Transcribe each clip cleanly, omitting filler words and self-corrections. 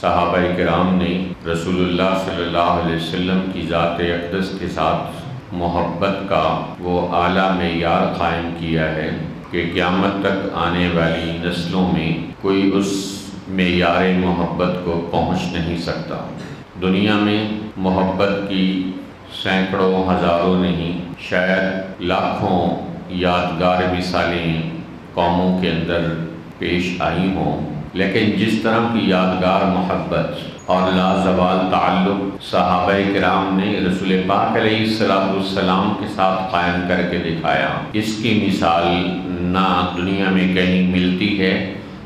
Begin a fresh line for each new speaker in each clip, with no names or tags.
صحابہ کرام نے رسول اللہ صلی اللہ علیہ وسلم کی ذات اقدس کے ساتھ محبت کا وہ اعلیٰ معیار قائم کیا ہے کہ قیامت تک آنے والی نسلوں میں کوئی اس معیار محبت کو پہنچ نہیں سکتا۔ دنیا میں محبت کی سینکڑوں ہزاروں نہیں شاید لاکھوں یادگار مثالیں قوموں کے اندر پیش آئی ہوں، لیکن جس طرح کی یادگار محبت اور لازوال تعلق صحابہ کرام نے رسول پاک علیہ السلام کے ساتھ قائم کر کے دکھایا، اس کی مثال نہ دنیا میں کہیں ملتی ہے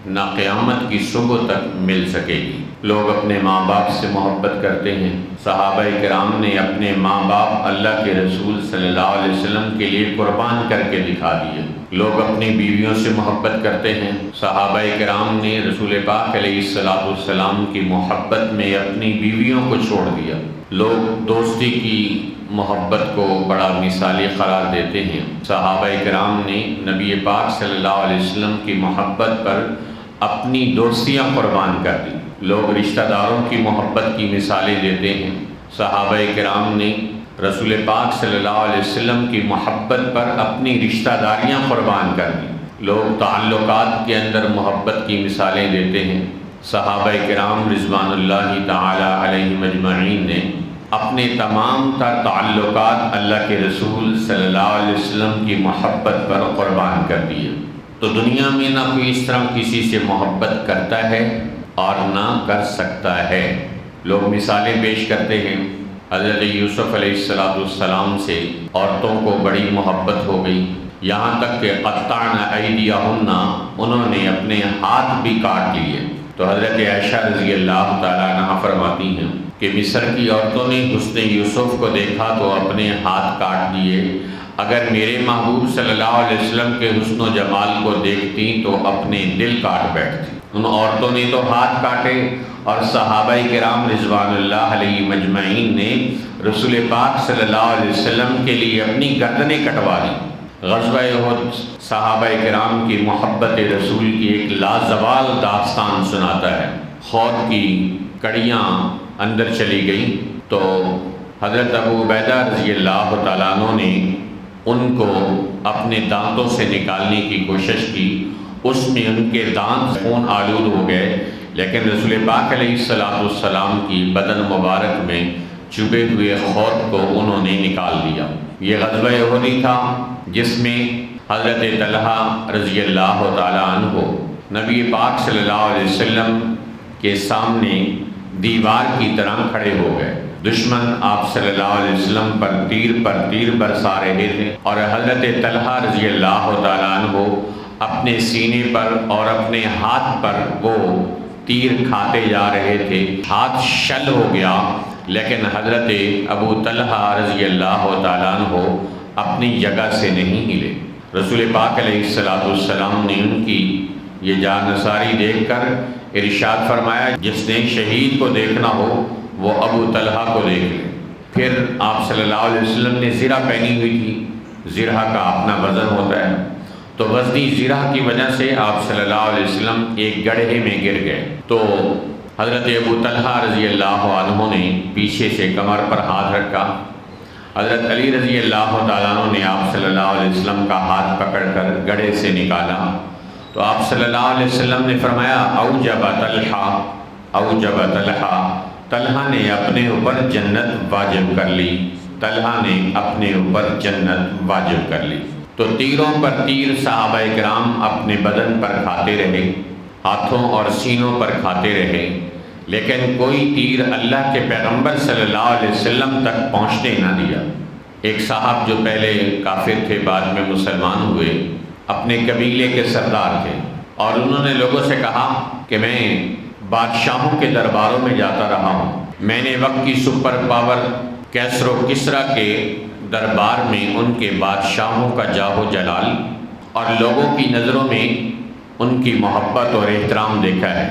نہ قیامت کی صبح تک مل سکے گی۔ لوگ اپنے ماں باپ سے محبت کرتے ہیں، صحابہ کرام نے اپنے ماں باپ اللہ کے رسول صلی اللہ علیہ وسلم کے لیے قربان کر کے دکھا دیے۔ لوگ اپنی بیویوں سے محبت کرتے ہیں، صحابہ کرام نے رسول پاک علیہ السلام کی محبت میں اپنی بیویوں کو چھوڑ دیا۔ لوگ دوستی کی محبت کو بڑا مثالی قرار دیتے ہیں، صحابہ کرام نے نبی پاک صلی اللہ علیہ وسلم کی محبت پر اپنی دوستیاں قربان کر دی۔ لوگ رشتہ داروں کی محبت کی مثالیں دیتے ہیں، صحابہ کرام نے رسول پاک صلی اللہ علیہ وسلم کی محبت پر اپنی رشتہ داریاں قربان کر دی۔ لوگ تعلقات کے اندر محبت کی مثالیں دیتے ہیں، صحابہ کرام رضوان اللہ تعالی علیہم اجمعین نے اپنے تمام تر تعلقات اللہ کے رسول صلی اللہ علیہ وسلم کی محبت پر قربان کر دیے۔ تو دنیا میں نہ کوئی اس طرح کسی سے محبت کرتا ہے اور نہ کر سکتا ہے۔ لوگ مثالیں پیش کرتے ہیں، حضرت یوسف علیہ السلام سے عورتوں کو بڑی محبت ہو گئی، یہاں تک کہ قطعن ایدیہن، انہوں نے اپنے ہاتھ بھی کاٹ لیے۔ تو حضرت عائشہ رضی اللہ تعالیٰ عنہا فرماتی ہیں کہ مصر کی عورتوں نے حسن یوسف کو دیکھا تو اپنے ہاتھ کاٹ لیے، اگر میرے محبوب صلی اللہ علیہ وسلم کے حسن و جمال کو دیکھتی تو اپنے دل کاٹ بیٹھتی۔ ان عورتوں نے تو ہاتھ کاٹے اور صحابہ کرام رضوان اللہ علیہ مجمعین نے رسول پاک صلی اللہ علیہ وسلم کے لیے اپنی گردنیں کٹوا دی۔ غزوہ احد صحابہ کرام کی محبت رسول کی ایک لازوال داستان سناتا ہے۔ خود کی کڑیاں اندر چلی گئی تو حضرت ابو عبیدہ رضی اللہ تعالیٰ عنہ نے ان کو اپنے دانتوں سے نکالنے کی کوشش کی، اس میں ان کے دانت خون آلود ہو گئے، لیکن رسول پاک علیہ السلام کی بدن مبارک میں چبھے ہوئے خود کو انہوں نے نکال دیا۔ یہ غزوہ احد ہی تھا جس میں حضرت طلحہ رضی اللہ تعالیٰ عنہ نبی پاک صلی اللہ علیہ وسلم کے سامنے دیوار کی طرح کھڑے ہو گئے۔ دشمن آپ صلی اللہ علیہ وسلم پر تیر برسا رہے تھے اور حضرت طلحہ رضی اللہ تعالیٰ عنہ اپنے سینے پر اور اپنے ہاتھ پر وہ تیر کھاتے جا رہے تھے۔ ہاتھ شل ہو گیا، لیکن حضرت ابو طلحہ رضی اللہ تعالیٰ عنہ اپنی جگہ سے نہیں ہلے۔ رسول پاک علیہ السلام نے ان کی یہ جانثاری دیکھ کر ارشاد فرمایا، جس نے شہید کو دیکھنا ہو وہ ابو طلحہ کو دیکھ لے۔ پھر آپ صلی اللہ علیہ وسلم نے زرہ پہنی ہوئی تھی، زرہ کا اپنا وزن ہوتا ہے، تو وزنی زرہ کی وجہ سے آپ صلی اللہ علیہ وسلم ایک گڑھے میں گر گئے۔ تو حضرت ابو طلحہ رضی اللہ عنہ نے پیچھے سے کمر پر ہاتھ رکھا، حضرت علی رضی اللہ تعالیٰ عنہ نے آپ صلی اللہ علیہ وسلم کا ہاتھ پکڑ کر گڑھے سے نکالا، تو آپ صلی اللہ علیہ وسلم نے فرمایا اوجب طلحہ، طلحہ نے اپنے اوپر جنت واجب کر لی، طلحہ نے اپنے اوپر جنت واجب کر لی۔ تو تیروں پر تیر صحابہ کرام اپنے بدن پر کھاتے رہے، ہاتھوں اور سینوں پر کھاتے رہے، لیکن کوئی تیر اللہ کے پیغمبر صلی اللہ علیہ وسلم تک پہنچنے نہ دیا۔ ایک صاحب جو پہلے کافر تھے بعد میں مسلمان ہوئے، اپنے قبیلے کے سردار تھے، اور انہوں نے لوگوں سے کہا کہ میں بادشاہوں کے درباروں میں جاتا رہا ہوں، میں نے وقت کی سپر پاور کیسر و کسریٰ کے دربار میں ان کے بادشاہوں کا جاہ و جلال اور لوگوں کی نظروں میں ان کی محبت اور احترام دیکھا ہے۔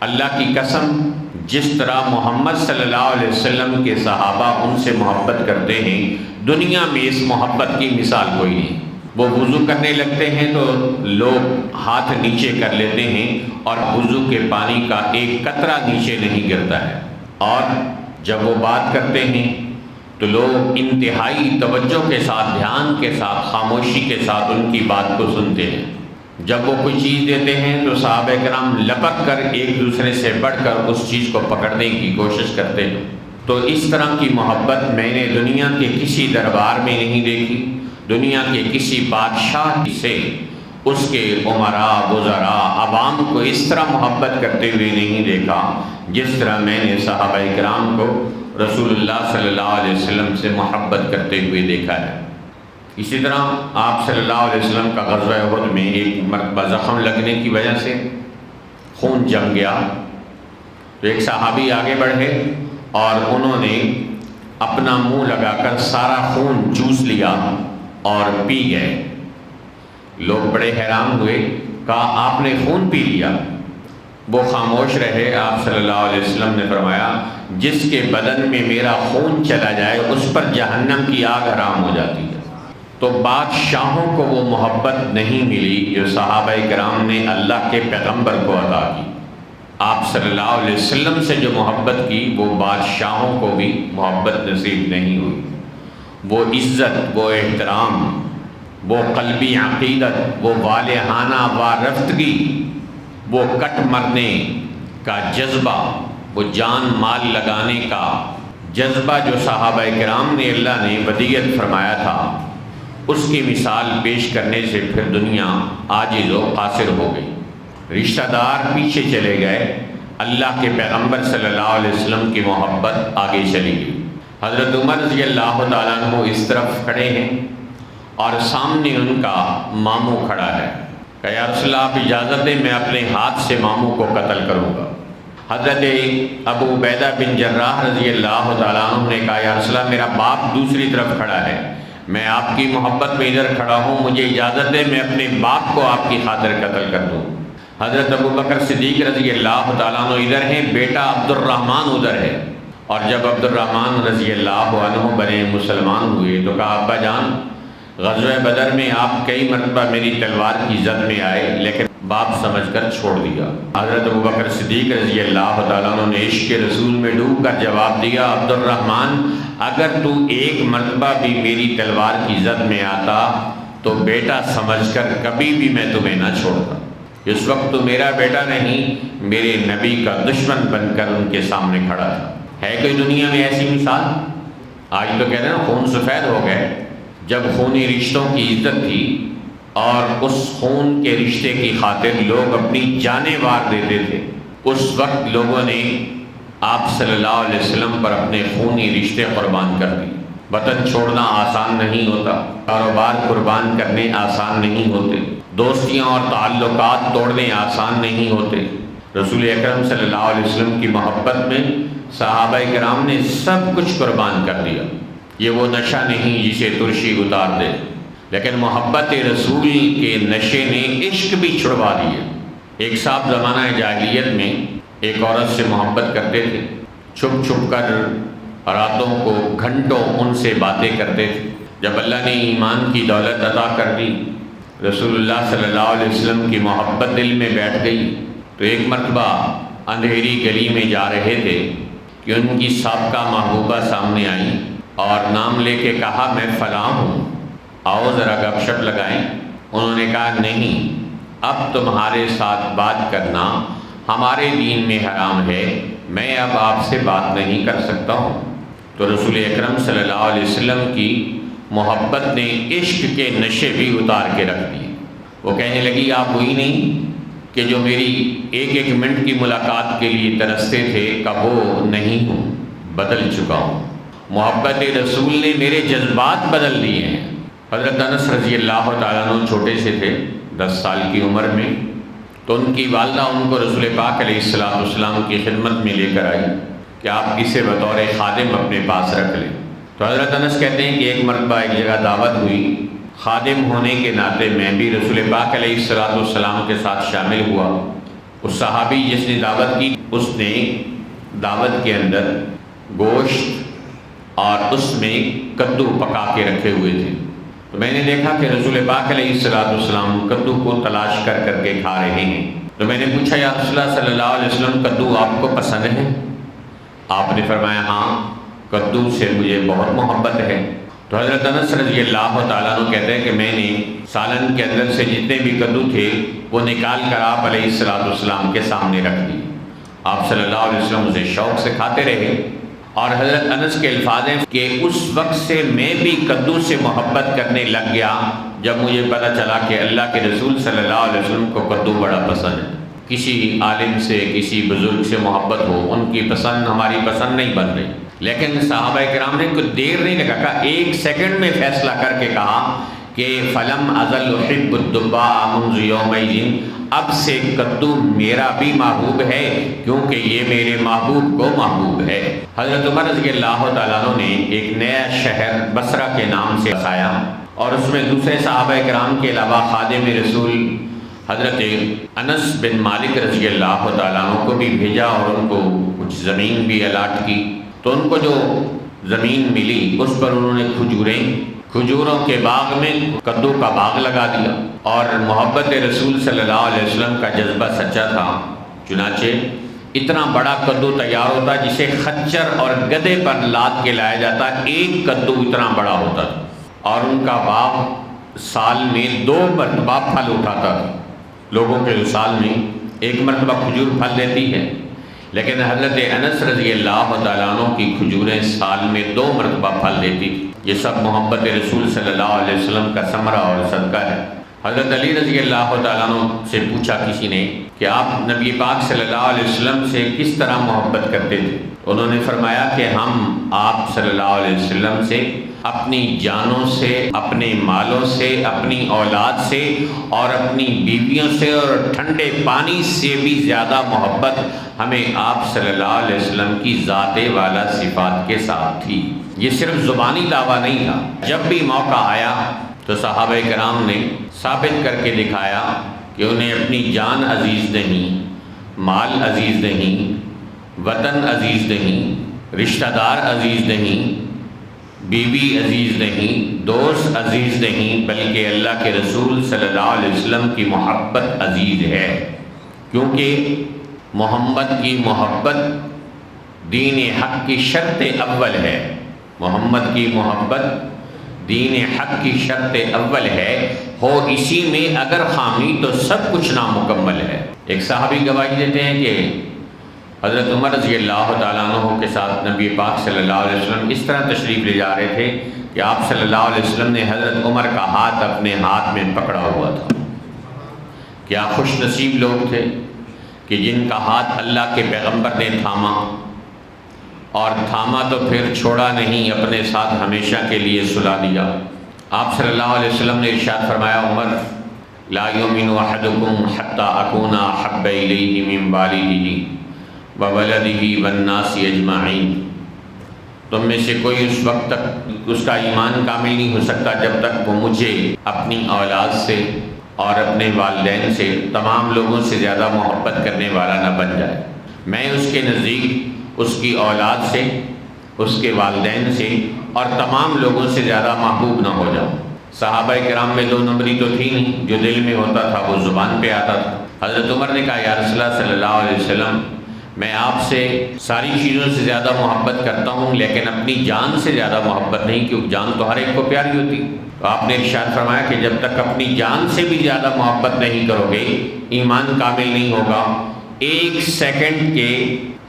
اللہ کی قسم، جس طرح محمد صلی اللہ علیہ وسلم کے صحابہ ان سے محبت کرتے ہیں، دنیا میں اس محبت کی مثال کوئی نہیں۔ وہ وضو کرنے لگتے ہیں تو لوگ ہاتھ نیچے کر لیتے ہیں اور وضو کے پانی کا ایک قطرہ نیچے نہیں گرتا ہے، اور جب وہ بات کرتے ہیں تو لوگ انتہائی توجہ کے ساتھ، دھیان کے ساتھ، خاموشی کے ساتھ ان کی بات کو سنتے ہیں۔ جب وہ کوئی چیز دیتے ہیں تو صحابہ کرام لپک کر ایک دوسرے سے بڑھ کر اس چیز کو پکڑنے کی کوشش کرتے ہیں۔ تو اس طرح کی محبت میں نے دنیا کے کسی دربار میں نہیں دیکھی، دنیا کے کسی بادشاہ سے اس کے امراء، وزراء، عوام کو اس طرح محبت کرتے ہوئے نہیں دیکھا جس طرح میں نے صحابہ کرام کو رسول اللہ صلی اللہ علیہ وسلم سے محبت کرتے ہوئے دیکھا ہے۔ اسی طرح آپ صلی اللہ علیہ وسلم کا غزوہ احد میں ایک مرتبہ زخم لگنے کی وجہ سے خون جم گیا، تو ایک صحابی آگے بڑھے اور انہوں نے اپنا منہ لگا کر سارا خون چوس لیا اور پی گئے۔ لوگ بڑے حیران ہوئے، کہا آپ نے خون پی لیا؟ وہ خاموش رہے۔ آپ صلی اللہ علیہ وسلم نے فرمایا جس کے بدن میں میرا خون چلا جائے اس پر جہنم کی آگ حرام ہو جاتی ہے۔ تو بادشاہوں کو وہ محبت نہیں ملی جو صحابہ کرام نے اللہ کے پیغمبر کو عطا کی۔ آپ صلی اللہ علیہ وسلم سے جو محبت کی وہ بادشاہوں کو بھی محبت نصیب نہیں ہوئی۔ وہ عزت، وہ احترام، وہ قلبی عقیدت، وہ والہانہ وارفتگی، وہ کٹ مرنے کا جذبہ، وہ جان مال لگانے کا جذبہ جو صحابہ کرام نے اللہ نے ودیعت فرمایا تھا، اس کی مثال پیش کرنے سے پھر دنیا عاجز و قاصر ہو گئی۔ رشتہ دار پیچھے چلے گئے، اللہ کے پیغمبر صلی اللہ علیہ وسلم کی محبت آگے چلی گئی۔ حضرت عمر رضی اللہ تعالیٰ عنہ اس طرف کھڑے ہیں اور سامنے ان کا ماموں کھڑا ہے، کہ یا رسول اللہ آپ اجازت دیں میں اپنے ہاتھ سے ماموں کو قتل کروں گا۔ حضرت ابو عبیدہ بن جراح رضی اللہ تعالیٰ عنہ نے کہا یا رسول اللہ میرا باپ دوسری طرف کھڑا ہے، میں آپ کی محبت میں ادھر کھڑا ہوں، مجھے اجازت دیں میں اپنے باپ کو آپ کی خاطر قتل کر دوں۔ حضرت ابو بکر صدیق رضی اللہ تعالیٰ عنہ ادھر ہیں، بیٹا عبد الرحمن ادھر ہے، اور جب عبد الرحمن رضی اللہ عنہ بنے مسلمان ہوئے تو کہا ابا جان غزوہ بدر میں آپ کئی مرتبہ میری تلوار کی زد میں آئے لیکن باپ سمجھ کر چھوڑ دیا۔ حضرت ابو بکر صدیق رضی اللہ تعالیٰ عنہ نے عشق رسول میں ڈوب کر جواب دیا عبد الرحمن اگر تو ایک مرتبہ بھی میری تلوار کی زد میں آتا تو بیٹا سمجھ کر کبھی بھی میں تمہیں نہ چھوڑتا۔ اس وقت تو میرا بیٹا نہیں، میرے نبی کا دشمن بن کر ان کے سامنے کھڑا تھا۔ ہے کوئی دنیا میں ایسی مثال؟ آج تو کہتے ہیں نا خون سفید ہو گئے۔ جب خونی رشتوں کی عزت تھی اور اس خون کے رشتے کی خاطر لوگ اپنی جانیں وار دیتے تھے، اس وقت لوگوں نے آپ صلی اللہ علیہ وسلم پر اپنے خونی رشتے قربان کر دی۔ وطن چھوڑنا آسان نہیں ہوتا، کاروبار قربان کرنے آسان نہیں ہوتے، دوستیاں اور تعلقات توڑنے آسان نہیں ہوتے۔ رسول اکرم صلی اللہ علیہ وسلم کی محبت میں صحابہ کرام نے سب کچھ قربان کر دیا۔ یہ وہ نشہ نہیں جسے ترشی اتار دے، لیکن محبت رسول کے نشے نے عشق بھی چھڑوا دیے۔ ایک صاحب زمانہ جاہلیت میں ایک عورت سے محبت کرتے تھے، چھپ چھپ کر راتوں کو گھنٹوں ان سے باتیں کرتے تھے۔ جب اللہ نے ایمان کی دولت عطا کر دی، رسول اللہ صلی اللہ علیہ وسلم کی محبت دل میں بیٹھ گئی، تو ایک مرتبہ اندھیری گلی میں جا رہے تھے کہ ان کی سابقہ محبوبہ سامنے آئی اور نام لے کے کہا میں فلاں ہوں، آؤ ذرا گپ شپ لگائیں۔ انہوں نے کہا نہیں، اب تمہارے ساتھ بات کرنا ہمارے دین میں حرام ہے، میں اب آپ سے بات نہیں کر سکتا ہوں۔ تو رسول اکرم صلی اللہ علیہ وسلم کی محبت نے عشق کے نشے بھی اتار کے رکھ دیے۔ وہ کہنے لگی آپ وہی نہیں کہ جو میری ایک ایک منٹ کی ملاقات کے لیے ترستے تھے، کہ وہ نہیں ہوں، بدل چکا ہوں۔ محبت رسول نے میرے جذبات بدل دیے ہیں۔ حضرت انس رضی اللہ تعالیٰ عنہ چھوٹے سے تھے، 10 سال کی عمر میں، تو ان کی والدہ ان کو رسول پاک علیہ السلام کی خدمت میں لے کر آئی کہ آپ اسے بطور خادم اپنے پاس رکھ لیں۔ تو حضرت انس کہتے ہیں کہ ایک مرتبہ ایک جگہ دعوت ہوئی، خادم ہونے کے ناطے میں بھی رسول پاک علیہ السلام کے ساتھ شامل ہوا۔ اس صحابی جس نے دعوت کی، اس نے دعوت کے اندر گوشت اور اس میں کدو پکا کے رکھے ہوئے تھے۔ تو میں نے دیکھا کہ رسول پاک علیہ السلام کدو کو تلاش کر کر کے کھا رہے ہیں۔ تو میں نے پوچھا یا رسول اللہ صلی اللہ علیہ وسلم کدو آپ کو پسند ہے؟ آپ نے فرمایا ہاں، کدو سے مجھے بہت محبت ہے۔ تو حضرت انس رضی اللہ تعالیٰ عنہ کہتے ہیں کہ میں نے سالن کے اندر سے جتنے بھی کدو تھے وہ نکال کر آپ علیہ السلام کے سامنے رکھ دی۔ آپ صلی اللہ علیہ وسلم اسے شوق سے کھاتے رہے، اور حضرت انس کے الفاظ ہیں کہ اس وقت سے میں بھی کدو سے محبت کرنے لگ گیا جب مجھے پتہ چلا کہ اللہ کے رسول صلی اللہ علیہ وسلم کو کدو بڑا پسند ہے۔ کسی عالم سے، کسی بزرگ سے محبت ہو، ان کی پسند ہماری پسند نہیں بن رہی، لیکن صحابہ کرام نے کچھ دیر نہیں لگا، کہا ایک سیکنڈ میں فیصلہ کر کے کہا کہ فلم ازل احب الدباء منذ یومئذ، اب سے کدو میرا بھی محبوب ہے کیونکہ یہ میرے محبوب کو محبوب ہے۔ حضرت عمر رضی اللہ تعالیٰ عنہ نے ایک نیا شہر بصرہ کے نام سے بسایا، اور اس میں دوسرے صحابہ کرام کے علاوہ خادم رسول حضرت انس بن مالک رضی اللہ تعالیٰ عنہ کو بھی بھیجا اور ان کو کچھ زمین بھی الاٹ کی۔ تو ان کو جو زمین ملی اس پر انہوں نے کھجوروں کے باغ میں کدو کا باغ لگا دیا، اور محبت رسول صلی اللہ علیہ وسلم کا جذبہ سچا تھا، چنانچہ اتنا بڑا کدو تیار ہوتا جسے خچر اور گدھے پر لاد کے لایا جاتا، ایک کدو اتنا بڑا ہوتا تھا، اور ان کا باغ سال میں 2 مرتبہ پھل اٹھاتا تھا۔ لوگوں کے سال میں ایک مرتبہ کھجور پھل دیتی ہے، لیکن حضرت انس رضی اللہ تعالیٰ عنہ کی کھجوریں سال میں 2 مرتبہ پھل دیتی تھی۔ یہ سب محبت رسول صلی اللہ علیہ وسلم کا ثمرہ اور صدقہ ہے۔ حضرت علی رضی اللہ تعالیٰ عنہ سے پوچھا کسی نے کہ آپ نبی پاک صلی اللہ علیہ وسلم سے کس طرح محبت کرتے تھے؟ انہوں نے فرمایا کہ ہم آپ صلی اللہ علیہ وسلم سے اپنی جانوں سے، اپنے مالوں سے، اپنی اولاد سے اور اپنی بیویوں سے اور ٹھنڈے پانی سے بھی زیادہ محبت ہمیں آپ صلی اللہ علیہ وسلم کی ذات والا صفات کے ساتھ تھی۔ یہ صرف زبانی دعویٰ نہیں تھا، جب بھی موقع آیا تو صحابہ کرام نے ثابت کر کے دکھایا کہ انہیں اپنی جان عزیز نہیں، مال عزیز نہیں، وطن عزیز نہیں، رشتہ دار عزیز نہیں، بیوی عزیز نہیں، دوست عزیز نہیں، بلکہ اللہ کے رسول صلی اللہ علیہ وسلم کی محبت عزیز ہے، کیونکہ محمد کی محبت دین حق کی شرط اول ہے۔ محمد کی محبت دین حق کی شرط اول ہے، ہو اسی میں اگر خامی تو سب کچھ نامکمل ہے۔ ایک صحابی گواہی دیتے ہیں کہ حضرت عمر رضی اللہ تعالیٰ عنہ کے ساتھ نبی پاک صلی اللہ علیہ وسلم اس طرح تشریف لے جا رہے تھے کہ آپ صلی اللہ علیہ وسلم نے حضرت عمر کا ہاتھ اپنے ہاتھ میں پکڑا ہوا تھا۔ کیا خوش نصیب لوگ تھے کہ جن کا ہاتھ اللہ کے پیغمبر نے تھاما، اور تھاما تو پھر چھوڑا نہیں، اپنے ساتھ ہمیشہ کے لیے سلا دیا۔ آپ صلی اللہ علیہ وسلم نے ارشاد فرمایا عمر لا یؤمن احدکم حتی اکون احب الیہ من والدہ وولدہ والناس اجمعین، تم میں سے کوئی اس وقت تک اس کا ایمان کامل نہیں ہو سکتا جب تک وہ مجھے اپنی اولاد سے اور اپنے والدین سے، تمام لوگوں سے زیادہ محبت کرنے والا نہ بن جائے۔ میں اس کے نزدیک اس کی اولاد سے، اس کے والدین سے اور تمام لوگوں سے زیادہ محبوب نہ ہو جاؤں۔ صحابہ کرام میں 2 نمبری تو تھی نہیں، جو دل میں ہوتا تھا وہ زبان پہ آتا تھا۔ حضرت عمر نے کہا یا رسول اللہ صلی اللہ علیہ وسلم، میں آپ سے ساری چیزوں سے زیادہ محبت کرتا ہوں، لیکن اپنی جان سے زیادہ محبت نہیں، کیونکہ جان تو ہر ایک کو پیاری ہوتی۔ تو آپ نے ارشاد فرمایا کہ جب تک اپنی جان سے بھی زیادہ محبت نہیں کرو گے، ایمان کامل نہیں ہوگا۔ 1 سیکنڈ کے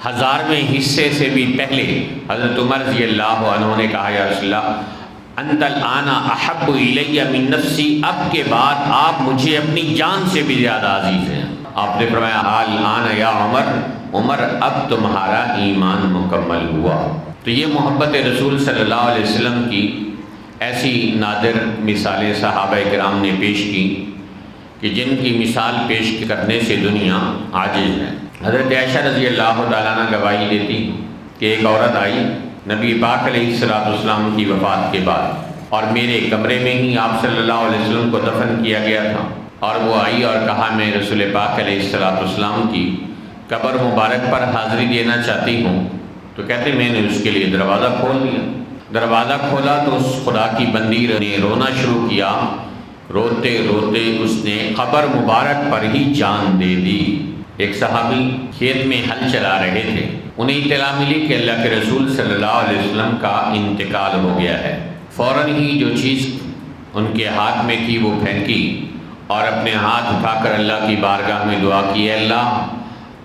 1000ویں حصے سے بھی پہلے حضرت عمر رضی اللہ عنہ نے کہا یا رسول اللہ انت الآن احب الی من نفسی، اب کے بعد آپ مجھے اپنی جان سے بھی زیادہ عزیز ہیں۔ آپ نے فرمایا الآن یا عمر، عمر اب تمہارا ایمان مکمل ہوا۔ تو یہ محبت رسول صلی اللہ علیہ وسلم کی ایسی نادر مثالیں صحابہ کرام نے پیش کی کہ جن کی مثال پیش کرنے سے دنیا عاجز ہے۔ حضرت عائشہ رضی اللہ تعالیٰ عنہ گواہی دیتی کہ ایک عورت آئی نبی پاک علیہ السلام کی وفات کے بعد، اور میرے کمرے میں ہی آپ صلی اللہ علیہ وسلم کو دفن کیا گیا تھا، اور وہ آئی اور کہا میں رسول پاک علیہ السلام کی قبر مبارک پر حاضری دینا چاہتی ہوں۔ تو کہتے میں نے اس کے لیے دروازہ کھول دیا۔ دروازہ کھولا تو اس خدا کی بندی نے رونا شروع کیا، روتے روتے اس نے قبر مبارک پر ہی جان دے دی۔ ایک صحابی کھیت میں ہل چلا رہے تھے، انہیں اطلاع ملی کہ اللہ کے رسول صلی اللہ علیہ وسلم کا انتقال ہو گیا ہے۔ فوراً ہی جو چیز ان کے ہاتھ میں تھی وہ پھینکی اور اپنے ہاتھ اٹھا کر اللہ کی بارگاہ میں دعا کی، اے اللہ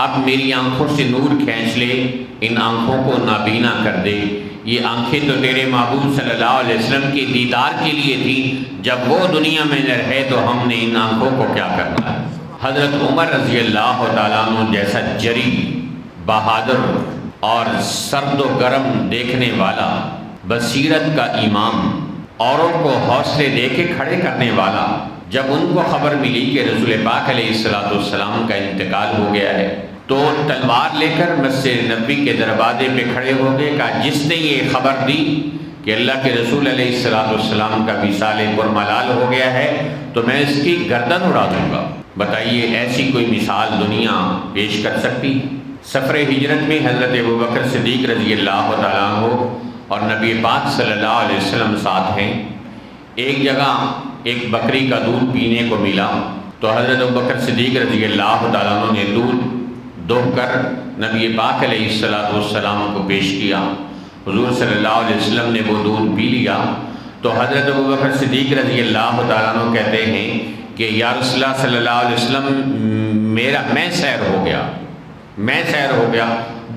اب میری آنکھوں سے نور کھینچ لے، ان آنکھوں کو نابینا کر دے۔ یہ آنکھیں تو تیرے محبوب صلی اللہ علیہ وسلم کے دیدار کے لیے تھی، جب وہ دنیا میں نہ رہے تو ہم نے ان آنکھوں کو کیا کرنا ہے۔ حضرت عمر رضی اللہ تعالیٰ عنہ جیسا جری، بہادر اور سرد و گرم دیکھنے والا، بصیرت کا امام، اوروں کو حوصلے دے کے کھڑے کرنے والا، جب ان کو خبر ملی کہ رسول پاک علیہ السلام کا انتقال ہو گیا ہے تو تلوار لے کر مسجد نبوی کے دروازے پہ کھڑے ہو گئے، کہا جس نے یہ خبر دی کہ اللہ کے رسول علیہ السلام کا وصال پرملال ہو گیا ہے تو میں اس کی گردن اڑا دوں گا۔ بتائیے ایسی کوئی مثال دنیا پیش کر سکتی؟ سفر ہجرت میں حضرت ابوبکر صدیق رضی اللہ تعالیٰ عنہ اور نبی پاک صلی اللہ علیہ وسلم ساتھ ہیں۔ ایک جگہ ایک بکری کا دودھ پینے کو ملا تو حضرت ابوبکر صدیق رضی اللہ تعالیٰ عنہ نے دودھ دوہ کر نبی پاک علیہ السلام کو پیش کیا۔ حضور صلی اللہ علیہ وسلم نے وہ دودھ پی لیا تو حضرت ابوبکر صدیق رضی اللہ تعالیٰ عنہ کہتے ہیں کہ یا رسول اللہ صلی اللہ علیہ وسلم میں سیر ہو گیا،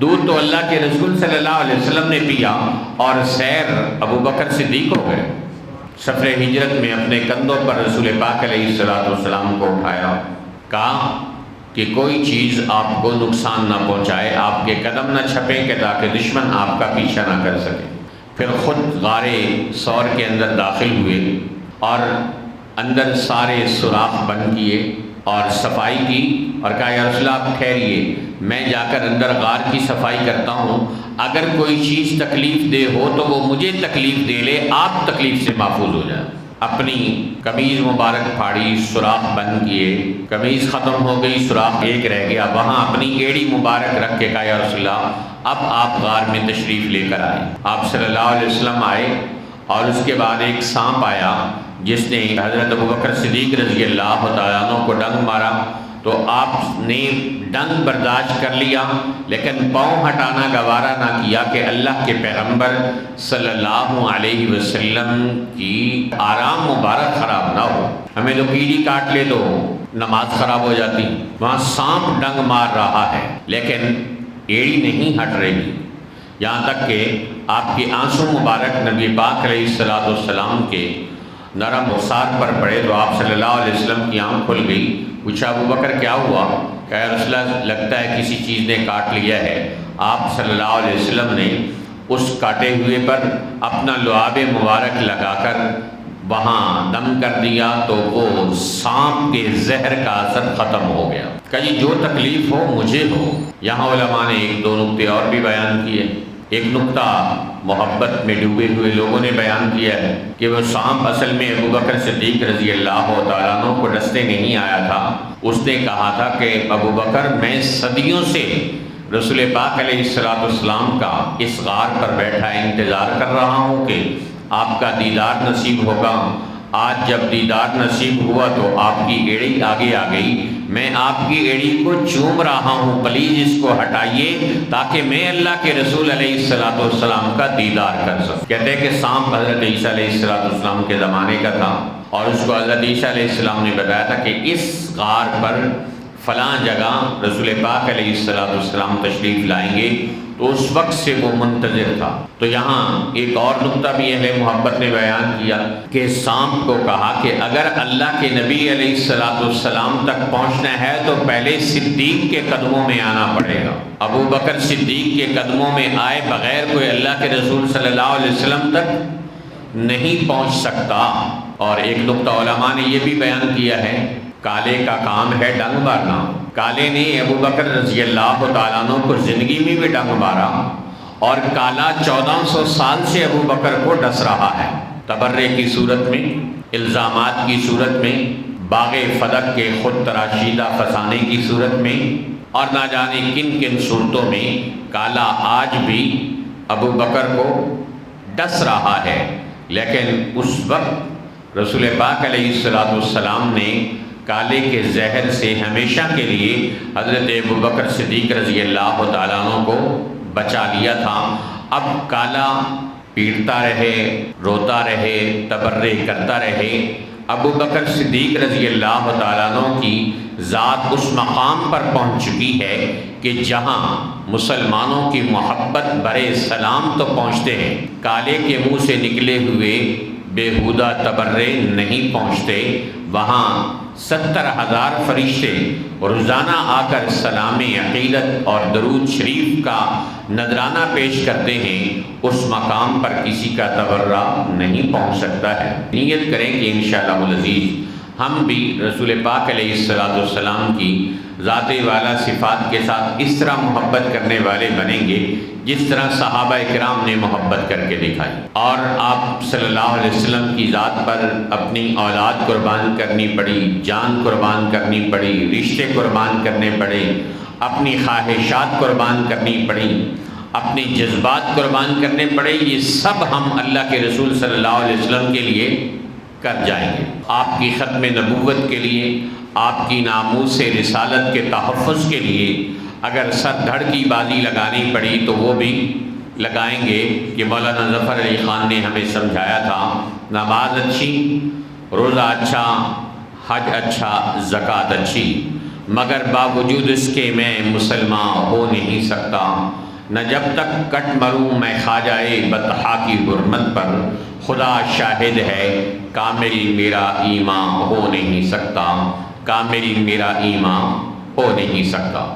دودھ تو اللہ کے رسول صلی اللہ علیہ وسلم نے پیا اور سیر ابوبکر صدیق ہو گئے۔ سفر ہجرت میں اپنے کندھوں پر رسول پاک علیہ السلام کو اٹھایا، کہا کہ کوئی چیز آپ کو نقصان نہ پہنچائے، آپ کے قدم نہ چھپیں کہ تاکہ دشمن آپ کا پیچھا نہ کر سکے۔ پھر خود غار ثور کے اندر داخل ہوئے اور اندر سارے سوراخ بند کیے اور صفائی کی اور کہا یا رسول اللہ آپ ٹھہریے، میں جا کر اندر غار کی صفائی کرتا ہوں، اگر کوئی چیز تکلیف دہ ہو تو وہ مجھے تکلیف دے لے، آپ تکلیف سے محفوظ ہو جائیں۔ اپنی قمیض مبارک پھاڑی، سوراخ بند کیے، قمیض ختم ہو گئی، سوراخ ایک رہ گیا، وہاں اپنی ایڑی مبارک رکھ کے کہا یا رسول اللہ اب آپ غار میں تشریف لے کر آئے۔ آپ صلی اللہ علیہ وسلم آئے اور اس کے بعد ایک سانپ آیا جس نے حضرت ابوبکر صدیق رضی اللہ تعالیٰ عنہ کو ڈنگ مارا تو آپ نے ڈنگ برداشت کر لیا، لیکن پاؤں ہٹانا گوارا نہ کیا کہ اللہ کے پیغمبر صلی اللہ علیہ وسلم کی آرام مبارک خراب نہ ہو۔ ہمیں تو کیڑی کاٹ لے تو نماز خراب ہو جاتی، وہاں سانپ ڈنگ مار رہا ہے لیکن ایڑی نہیں ہٹ رہی، یہاں تک کہ آپ کے آنسو مبارک نبی پاک علیہ السلام کے نرم رخسار پر پڑے تو آپ صلی اللہ علیہ وسلم کی آنکھ کھل گئی۔ پوچھا ابوبکر کیا ہوا؟ کہ یا رسول اللہ لگتا ہے کسی چیز نے کاٹ لیا ہے۔ آپ صلی اللہ علیہ وسلم نے اس کاٹے ہوئے پر اپنا لعاب مبارک لگا کر وہاں دم کر دیا تو وہ سانپ کے زہر کا اثر ختم ہو گیا۔ کہ جو تکلیف ہو مجھے ہو۔ یہاں علماء نے ایک دو نقطے اور بھی بیان کیے۔ ایک نقطہ محبت میں ڈوبے ہوئے لوگوں نے بیان کیا ہے کہ وہ سانپ اصل میں ابوبکر صدیق رضی اللہ تعالیٰ عنہ کو ڈسنے نہیں آیا تھا، اس نے کہا تھا کہ ابوبکر میں صدیوں سے رسول پاک علیہ السلام کا اس غار پر بیٹھا انتظار کر رہا ہوں کہ آپ کا دیدار نصیب ہوگا۔ آج جب دیدار نصیب ہوا تو آپ کی ایڑی آگے آ گئی، میں آپ کی ایڑی کو چوم رہا ہوں، پلیز اس کو ہٹائیے تاکہ میں اللہ کے رسول علیہ السلام کا دیدار کر سکوں۔ کہتے ہیں کہ سانپ حضرت عیسیٰ علیہ السلام کے زمانے کا تھا اور اس کو حضرت عیسیٰ علیہ السلام نے بتایا تھا کہ اس غار پر فلاں جگہ رسول پاک علیہ السلام تشریف لائیں گے، تو اس وقت سے وہ منتظر تھا۔ تو یہاں ایک اور نقطہ بھی اہل محبت نے بیان کیا کہ سانپ کو کہا کہ اگر اللہ کے نبی علیہ السلام تک پہنچنا ہے تو پہلے صدیق کے قدموں میں آنا پڑے گا۔ ابو بکر صدیق کے قدموں میں آئے بغیر کوئی اللہ کے رسول صلی اللہ علیہ وسلم تک نہیں پہنچ سکتا۔ اور ایک نقطہ علماء نے یہ بھی بیان کیا ہے، کالے کا کام ہے ڈنگ مارنا۔ کالے نے ابو بکر رضی اللہ تعالیٰ عنہ کو زندگی میں بھی ڈنگ مارا اور کالا 1400 سال سے ابو بکر کو ڈس رہا ہے، تبرے کی صورت میں، الزامات کی صورت میں، باغ فدق کے خود تراشیدہ فسانے کی صورت میں، اور نہ جانے کن کن صورتوں میں کالا آج بھی ابو بکر کو ڈس رہا ہے، لیکن اس وقت رسول پاک علیہ السلام نے کالے کے زہر سے ہمیشہ کے لیے حضرت ابوبکر صدیق رضی اللہ تعالیٰ عنہ کو بچا لیا تھا۔ اب کالا پیٹتا رہے، روتا رہے، تبرے کرتا رہے، ابوبکر صدیق رضی اللہ تعالیٰ عنہ کی ذات اس مقام پر پہنچ چکی ہے کہ جہاں مسلمانوں کی محبت برے سلام تو پہنچتے ہیں، کالے کے منہ سے نکلے ہوئے بےہودہ تبرے نہیں پہنچتے۔ وہاں 70,000 فرشتے روزانہ آ کر سلام عقیدت اور درود شریف کا نذرانہ پیش کرتے ہیں، اس مقام پر کسی کا تبرہ نہیں پہنچ سکتا ہے۔ نیت کریں کہ انشاءاللہ العزیز ہم بھی رسول پاک علیہ السلام کی ذات والا صفات کے ساتھ اس طرح محبت کرنے والے بنیں گے جس طرح صحابہ کرام نے محبت کر کے دکھائی، اور آپ صلی اللہ علیہ وسلم کی ذات پر اپنی اولاد قربان کرنی پڑی، جان قربان کرنی پڑی، رشتے قربان کرنے پڑے، اپنی خواہشات قربان کرنی پڑی، اپنے جذبات قربان کرنے پڑے، یہ سب ہم اللہ کے رسول صلی اللہ علیہ وسلم کے لیے کر جائیں گے۔ آپ کی ختم نبوت کے لیے، آپ کی ناموس رسالت کے تحفظ کے لیے اگر سر دھڑ کی بازی لگانی پڑی تو وہ بھی لگائیں گے کہ مولانا ظفر علی خان نے ہمیں سمجھایا تھا، نماز اچھی، روزہ اچھا، حج اچھا، زکوٰۃ اچھی، مگر باوجود اس کے میں مسلمان ہو نہیں سکتا، نہ جب تک کٹ مروں میں خواجہ بطحا کی حرمت پر، خدا شاہد ہے کامل میرا ایمان ہو نہیں سکتا، کامل میرا ایمان ہو نہیں سکتا۔